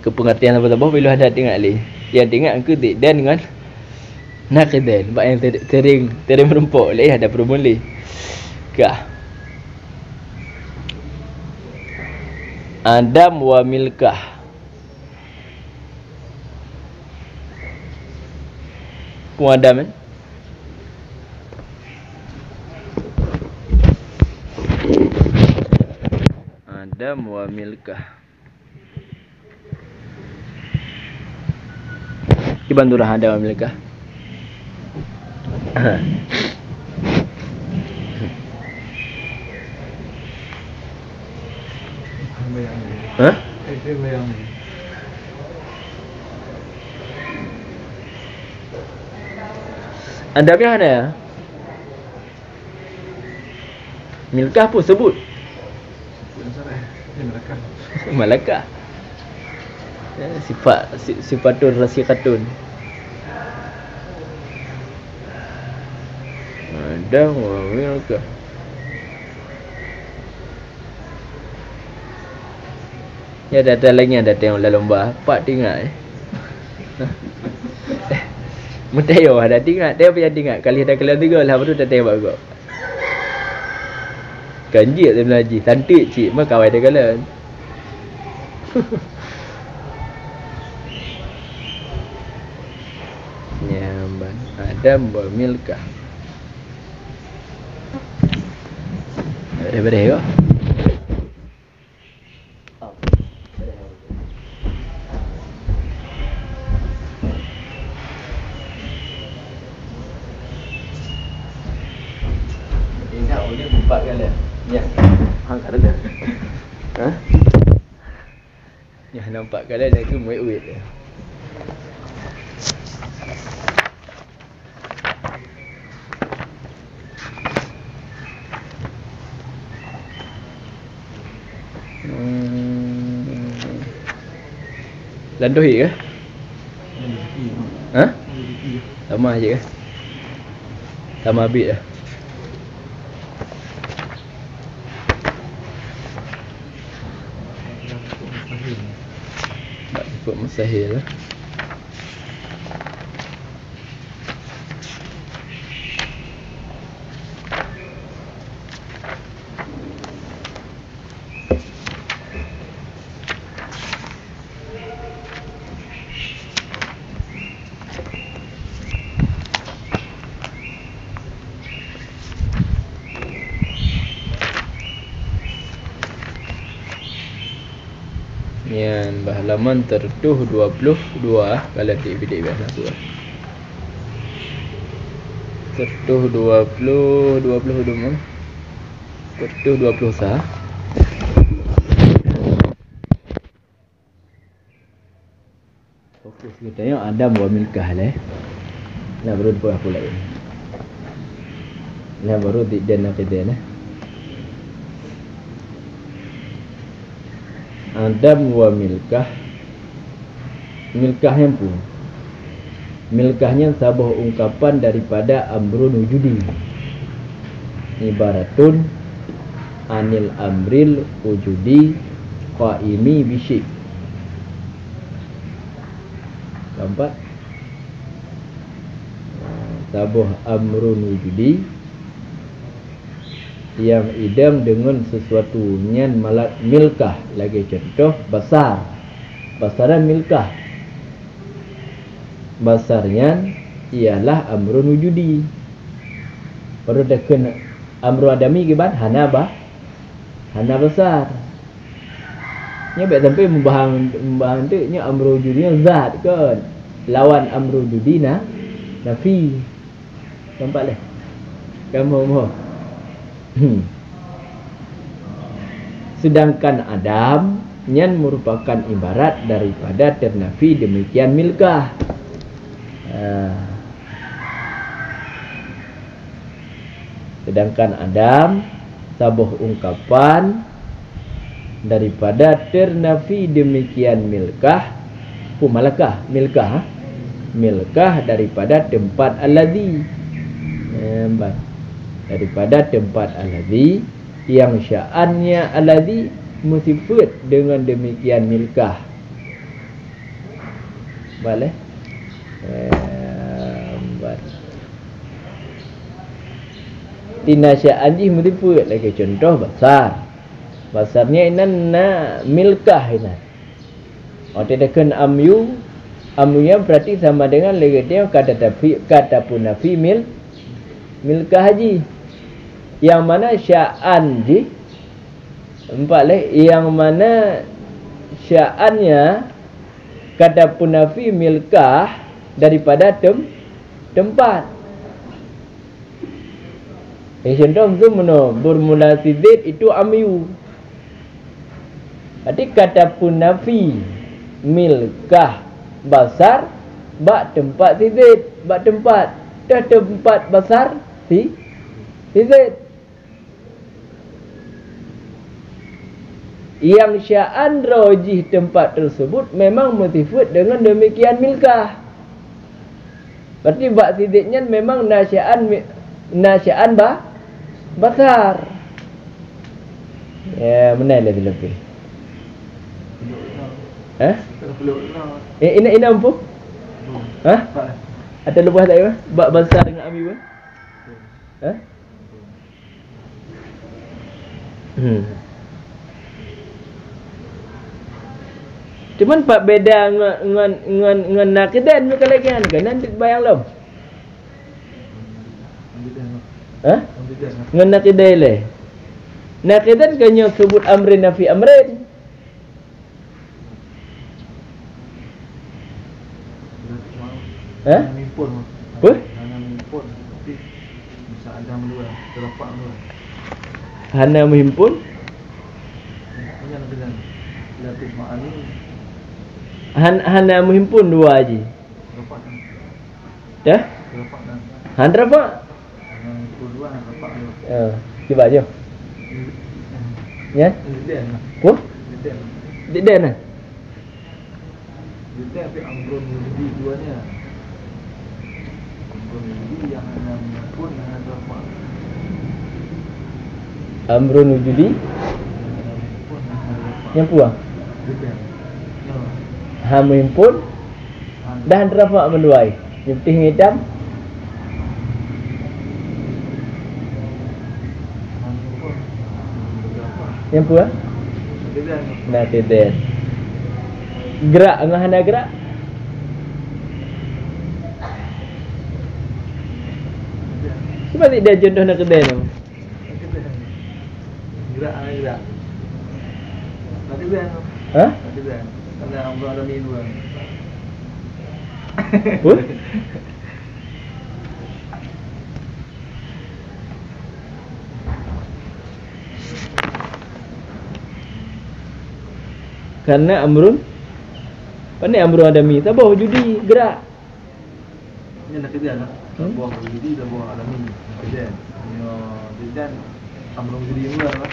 Kepengertian apa-apa bila ada tengok li. Yang tengok ke dan dengan naqiden, sebab yang sering merempuk leh ada perubahan leh. Kah. Adam wa milkah. Pun Adam kan? Adam wa milkah. Dibantu dah Adam wa milkah. Hah? Adabnya ada ya? Milkah pun sebut Malakah. Sifatun rasikatun. Adam wa milkah. Ya datang lagi ada tengok dalam lomba. Pak tengok Mutayo ada tengok. Dia punya tengok. Kali ada kelas 3 lah baru dah tengok bagus. Kanji tak belajar. Santik cik mah kawan dia kalan. Nyamban Adam wa milkah. Ada kok. Ingat boleh 4 kali. Ya. Hang ada dah. Ha? Ya nampak kali dah tu muit-muit dia. Landuhi ke? Ha? Sama aje ke? Sama habis dah. Tak cukup mustahil lah. Yan halaman tertuh 22 kalau DVD biasa tu. Tertuh 20 mana? Tertuh 20 sah. Fokus kita tengok Adam wa milkah lah. Nah baru buat pula ini. Nah baru di dan nak dia nah. Adam wa milkah. Milkahnya pun milkahnya sebuah ungkapan daripada amrun wujudi. Ibaratun anil amril wujudi qaimi bisyik. Nampak? Sebuah amrun wujudi yang idam dengan sesuatu nyan malak milkah. Lagi contoh basar. Basaran milkah. Basarnya ialah amrun wujudi. Baru dah kena amru adami ke ban hana hana besar. Nya baik sampai membahang tu nya amru wujudinya zat kan. Lawan amru wujudi nafi. Nampak leh. Kamu sedangkan Adam nyan merupakan ibarat daripada ternafi demikian milkah. Sedangkan Adam sabuh ungkapan daripada ternafi demikian milkah. Pumalakah milkah? Milkah daripada tempat alladhi. Daripada tempat alladhi yang sya'annya alladhi musifat dengan demikian milkah. Boleh? Tina sya'anji musifat lagi contoh basar. Basarnya inna milkah ina. Otedakan amyu berarti sama dengan lagi dia kata punafi milkah haji. Yang mana sya'an ji empat yang mana sya'annya kata punafi milkah daripada tempat. Contoh tu bermula sidit itu amyu. Jadi kata punafi milkah basar bak tempat sidit, bak tempat dah tempat basar sidit. Yang sya'an rojih tempat tersebut memang motifut dengan demikian milkah. Berarti bak siditnya memang nasya'an nasya'an besar. Ya, mana lebih-lebih. Ini apa? Hah? Ada lepas tak ya? Bak besar dengan ami pun? Hah? Cuman pak beda ngan nakidan tu kalau kan nanti bayang lom. Hah? Ngan nakidan le. Nakidan kanya sebut amrin nafi amrin. Hah? Apa? Hana menghimpun. Hana menghimpun dua aja. Dah? Han rafa. Cuba je. Ya? Wah? Diden ah. Diden tapi amrun di duanya. Amrun di yang pun rafa. Amrun wujudi yang puang hamim pun dan rafa menduai yang putih hitam yang puang nah tidak gerak ngahana gerak sebab tidak contoh nak kedai tu gerak. Nanti ben. Hah? Nanti ben. Karena Allah ada dua. Karena amrun pandai amrun adami tabah judi gerak. Ini nak kerja lah. Buah judi dan buah adami. Kerja. Dan amrun judi dua lah.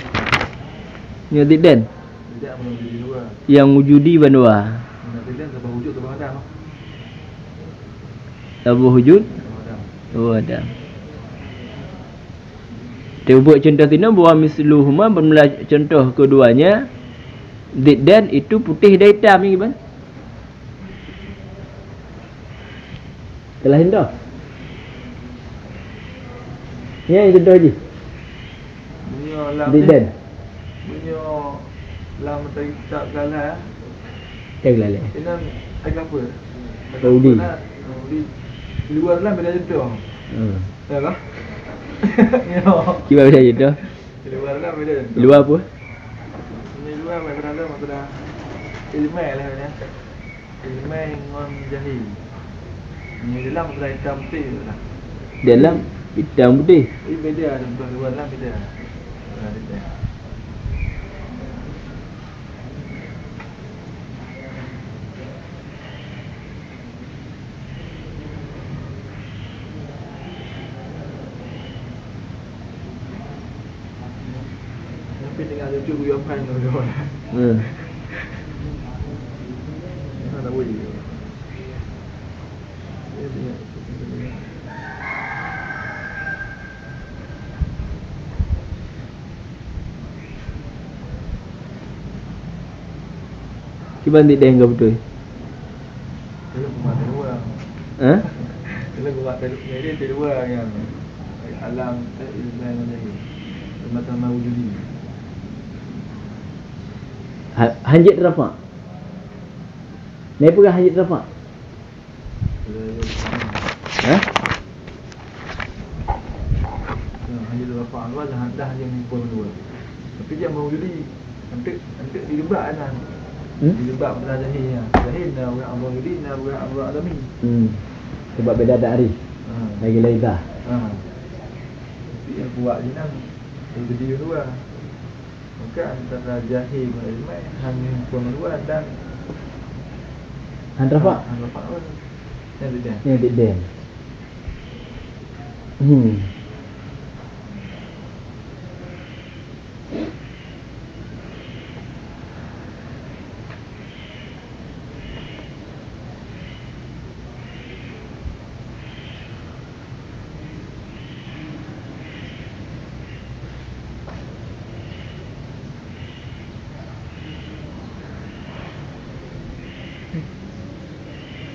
Ya Diden. Tidak amrun judi dua. Yang wujudi bandua. Diden tabah wujud tabah adam. Tabah wujud. Oh ada. Dia buat contoh tina buah misluhuma bermula contoh keduanya. Diden itu putih dan hitam ni kan? Telah hendak. Ya itu dah je. Diden. Punya lam tak galah. Tak galah. Ini agak apa? Udi. Di luar lah beda contoh. Ya lah. Kibar beda contoh. Di luar lah beda contoh. Luar apa? Di luar macam mana maksudnya ilmu lah ya. Ilmu ngon jahil. Ni dalam maksudnya hitam putih lah. Dalam hitam putih. Ini beda contoh luar lah beda. Beda. Tapi dengan lucu guyopan tu dia. Mana boleh. Kiban di deng betul. Kalau buat dua. Ha? Kalau buat dia dua yang alam ilmu ni. Sama-sama wujudi. Hanjit rafa. Ni pun hanjit rafa. Ha? Hanjit rafa Allah dah hanya pun dua. Tapi dia mewujudi. Nanti dilebat kan. Dilebat pada jahilnya. Jahil dah orang Allah wujudi, dah orang Allah alami. Sebab beda ada hari. Lagi dah. Tapi yang buat ni nang wujudi dua. Maka antara jahil dan ilmu hanya pengetahuan dan handrafa. Handrafa pun yang beda. Yang beda.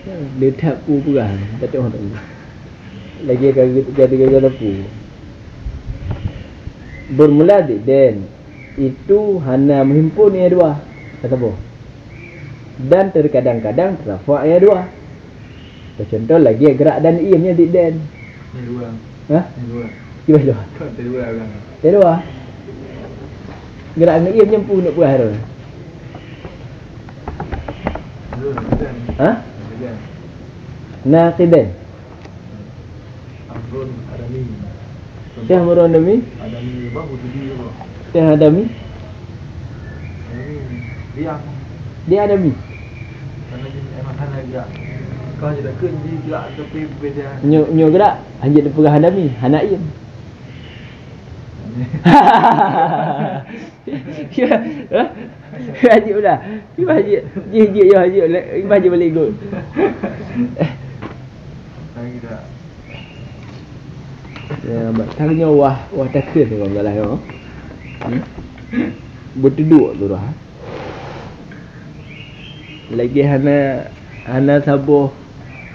Dia tak pu perah. Tak tahu tak. Lagi kata pu. Bermula den itu hana menghimpun ia dua. Kata apa? Dan terkadang-kadang terrafa' ia dua. Contoh lagi gerak dan iamnya di den. Ni dua. Ha? Ni dua. Cuba dua. Kau dua orang. Dua. Gerak dengan iamnya pun nak perah tu. Dua kan. Ha? Kan. Naqidan. Amrun adami. Syekh Murad Adami. Adami apa? Wujudi apa? Syekh Adami. Adami. Diam. Dia Adami. Karena jenis emang hana gerak. Kau je dah kunci gerak tapi beza. Nyo gerak hanya dia perah Adami, hana iam. Ya. Haji pula. Haji. Ya haji. Haji balik gol. Lagi dah. Ya, batangnya wah takut tu kalau lah. Berduduk tu dah. Lagi hana sabuh.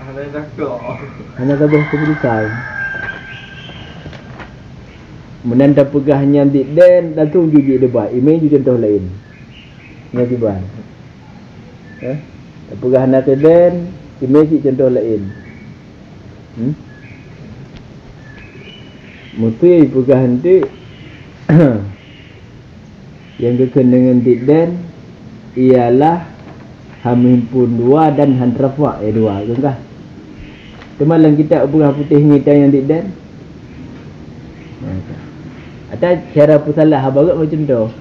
Hana zakar. Hana sabuh keputusan. Menanda pegahnya di den dan tu juji debat. Email ju contoh lain. Nya tiban. Pegah hana ke den, email ji contoh lain. Mesti pegah nanti yang berkenaan dengan dikdan ialah hamimpun dua dan hantrafa dua kan? Temalang kita pegah putih ngitai yang dikdan. Ada cara pusalah habagat macam tu.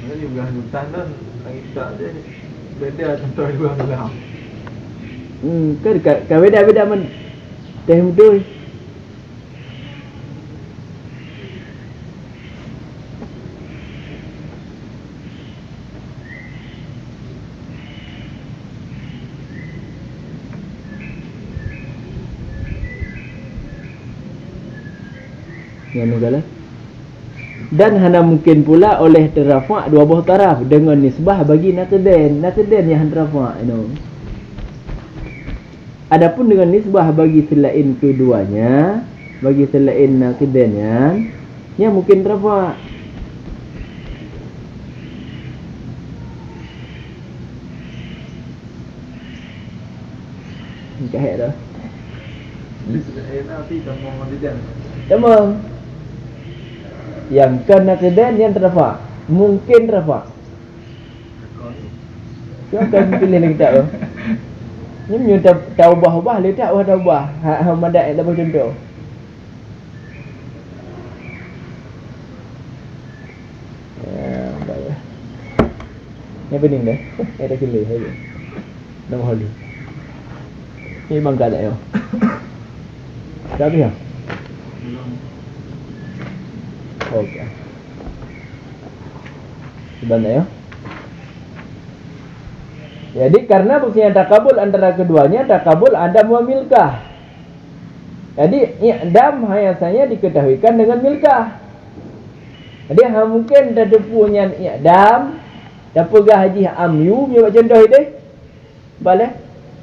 Ini pegah hutan dan lagi tak je. Beda contoh dua belah. Kan beda-beda man. Teh betul. Yang negara. Dan hana mungkin pula oleh terrafa' dua buah taraf dengan nisbah bagi naqdan yang terrafa' adapun dengan nisbah bagi selain keduanya, bagi selain naqdannya yang mungkin terrafa'. Kahek dah. Nanti kamu ngadidan. Tamam. Yang kan naqdan yang terrafa'. Mungkin terrafa'. Siapa akan pilih lagi tak tu? Ni punya taubah-ubah le tak taubah. Ha madak tak boleh contoh. Ya, baik. Yang pening dah. Ada kele hari. Nama holi. Ni bangga tak yo? Tapi ya. Okey. Sebenarnya. Jadi karena fungsinya takabul antara keduanya, takabul adam wa milkah. Jadi i'dam hayasanya diketahuikan dengan milkah. Jadi mungkin ada punya i'dam, dapegah haji amyu punya contoh ini. Boleh?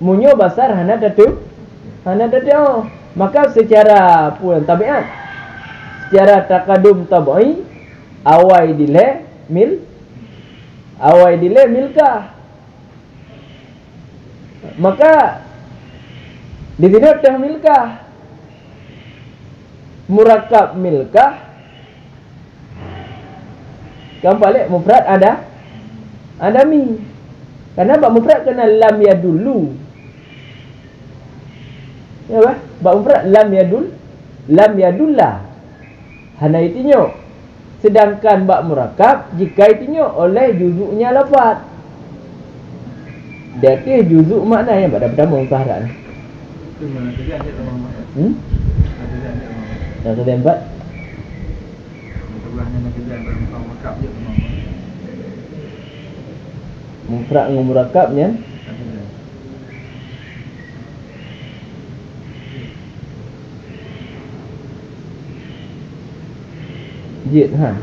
Munyo basar hana datu. Maka secara pun tabiat, secara takadum tabai, awai dile milkah. Maka di sini ada milkah, murakab milkah. Kamu balik mufrad ada mi. Karena bab mufrad kena lam ya dulu. Ya bah? Bab mufrad lam yadullah. Hana itinyo. Sedangkan bab murakab jika itinyo oleh juzuknya lafaz. Dia juzuk makna yang pada pertama musaharat. Itu mana kerja dia sama. Yang keempat. Sebelahnya nak kerja dalam murakab je sama. Mufrad dengan murakabnya. Jid ha.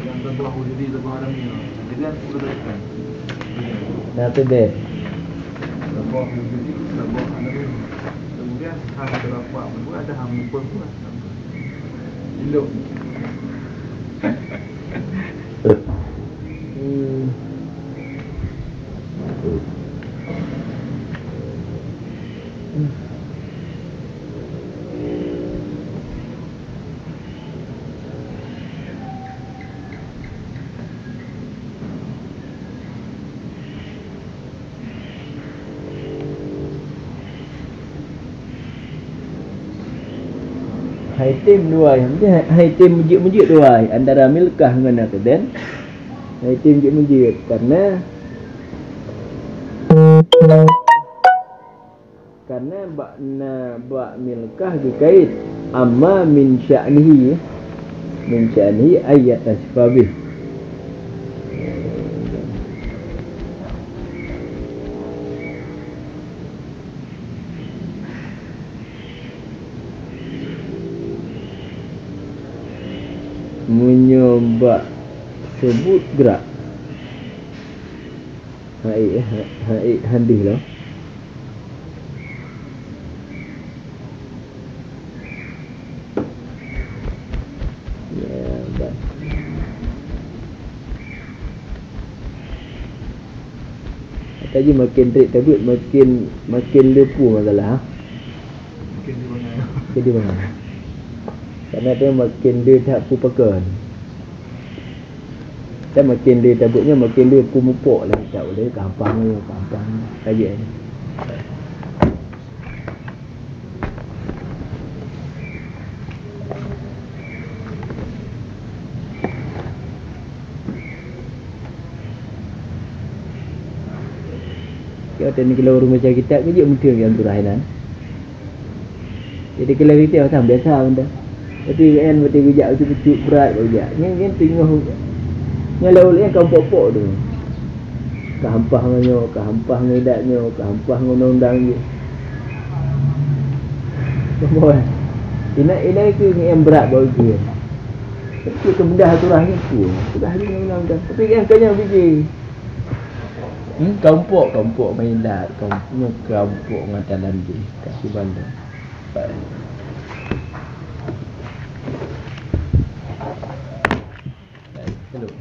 Yang tentu wujudi sebuah adami. Jadi kan sudah terangkan. Nah tu dia. Apa bawa jadi nak bawa anak dia. Kemudian hang terdapat pun ada hang pun elok. Hai tim dua yang dia hai tim mujib dua antara milkah dengan akden. Hai tim mujib karena bak milkah dikait amma min sya'nihi ayat asbabih. Menyobak sebut gerak hai handih lah ya baik tadi makin trik tapi makin lepu masalah makin di mana karena dia makin dia tak pupakan dan makin dia tabutnya makin dia pumupuk lah tak boleh gampang saja ni kita ni kalau rumah macam kita kerja mungkin yang turainan jadi kalau kita macam biasa benda tapi kan betul kejap tu pucuk berat kejap. Yang tengah nyalau yang kau pokok tu. Kehampah ngedatnya, kehampah undang-undang dia. Semua. Ini ke yang berat bagi dia. Tapi kemudah aturan tu. Sudah hari undang-undang. Tapi yang kanya biji. Kampuk main dat, kampuk ngatalan dia. Kasih bandar. Baik. Hello.